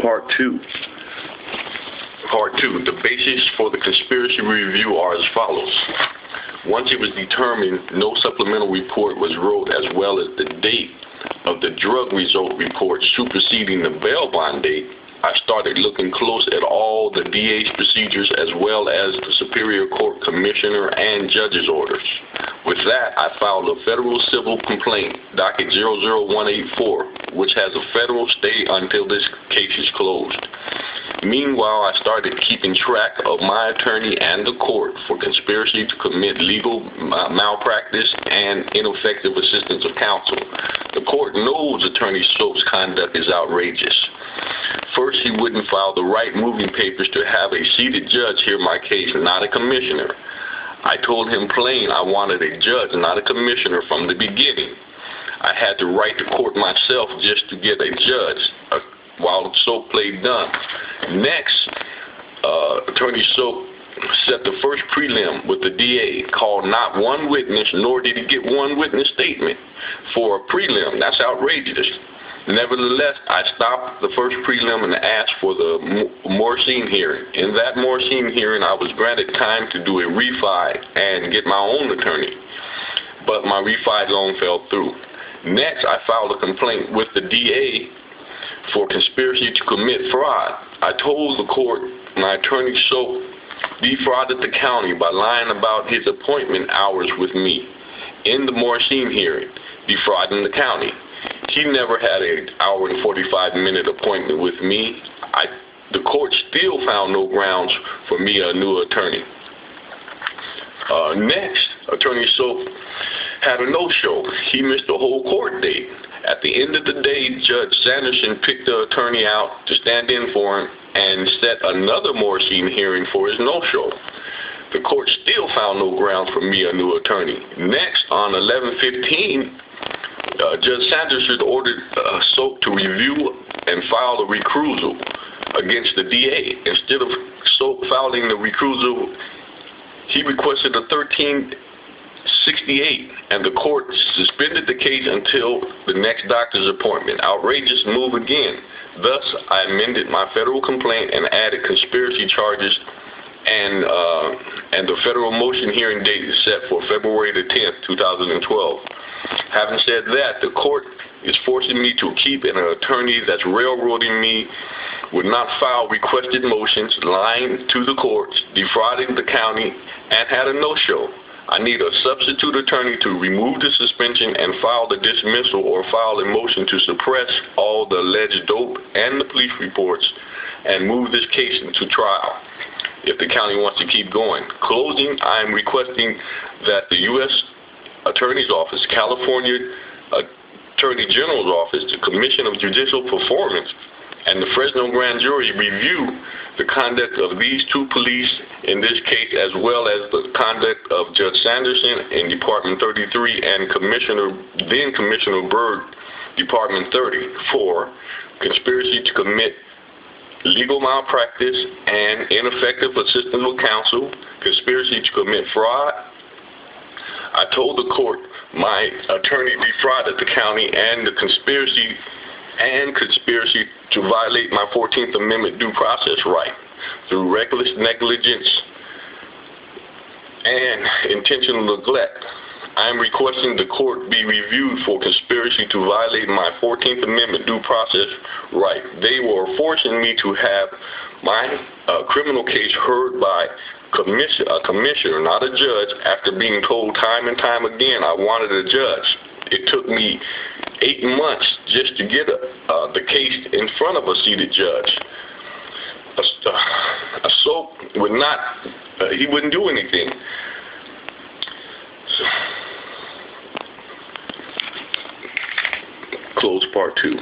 Part 2. Part 2. The basis for the conspiracy review are as follows. Once it was determined no supplemental report was wrote, as well as the date of the drug result report superseding the bail bond date, I started looking close at all the DA's procedures as well as the Superior Court Commissioner and Judge's orders. With that, I filed a federal civil complaint, docket 00184, which has a federal stay until this case is closed. Meanwhile, I started keeping track of my attorney and the court for conspiracy to commit legal malpractice and ineffective assistance of counsel. The court knows Attorney Soap's conduct is outrageous. First, he wouldn't file the right moving papers to have a seated judge hear my case, not a commissioner. I told him plain I wanted a judge, not a commissioner, from the beginning. I had to write to court myself just to get a judge, while Soap played dumb. Next, Attorney Soap set the first prelim with the DA, called not one witness, nor did he get one witness statement for a prelim. That's outrageous. Nevertheless, I stopped the first prelim and asked for the Morcine hearing. In that Morcine hearing, I was granted time to do a refi and get my own attorney, but my refi loan fell through. Next, I filed a complaint with the DA for conspiracy to commit fraud. I told the court my attorney Soap defrauded the county by lying about his appointment hours with me in the Morcine hearing, defrauding the county. He never had an hour and 45-minute appointment with me. The court still found no grounds for me a new attorney. Next, Attorney Soap had a no-show. He missed the whole court date. At the end of the day, Judge Sanderson picked the attorney out to stand in for him and set another Morcine hearing for his no-show. The court still found no grounds for me a new attorney. Next, on 11/15, Judge Sanderson ordered Soap to review and file a recusal against the DA. Instead of Soap filing the recusal, he requested a 1368, and the court suspended the case until the next doctor's appointment. Outrageous move again. Thus, I amended my federal complaint and added conspiracy charges, and the federal motion hearing date is set for February the 10th, 2012. Having said that, the court is forcing me to keep an attorney that's railroading me, would not file requested motions, lying to the courts, defrauding the county, and had a no-show. I need a substitute attorney to remove the suspension and file the dismissal or file a motion to suppress all the alleged dope and the police reports and move this case into trial if the county wants to keep going. Closing, I am requesting that the U.S. Attorney's Office, California Attorney General's Office, the Commission of Judicial Performance, and the Fresno Grand Jury review the conduct of these two police in this case, as well as the conduct of Judge Sanderson in Department 33 and then Commissioner Byrd, Department 30, for conspiracy to commit legal malpractice and ineffective assistance of counsel, conspiracy to commit fraud. I told the court my attorney defrauded the county and the conspiracy to violate my 14th Amendment due process right through reckless negligence and intentional neglect. I am requesting the court be reviewed for conspiracy to violate my 14th Amendment due process right. They were forcing me to have my criminal case heard by a commissioner, not a judge, after being told time and time again I wanted a judge. It took me 8 months just to get the case in front of a seated judge. A Soap would not, he wouldn't do anything. So, close part 2.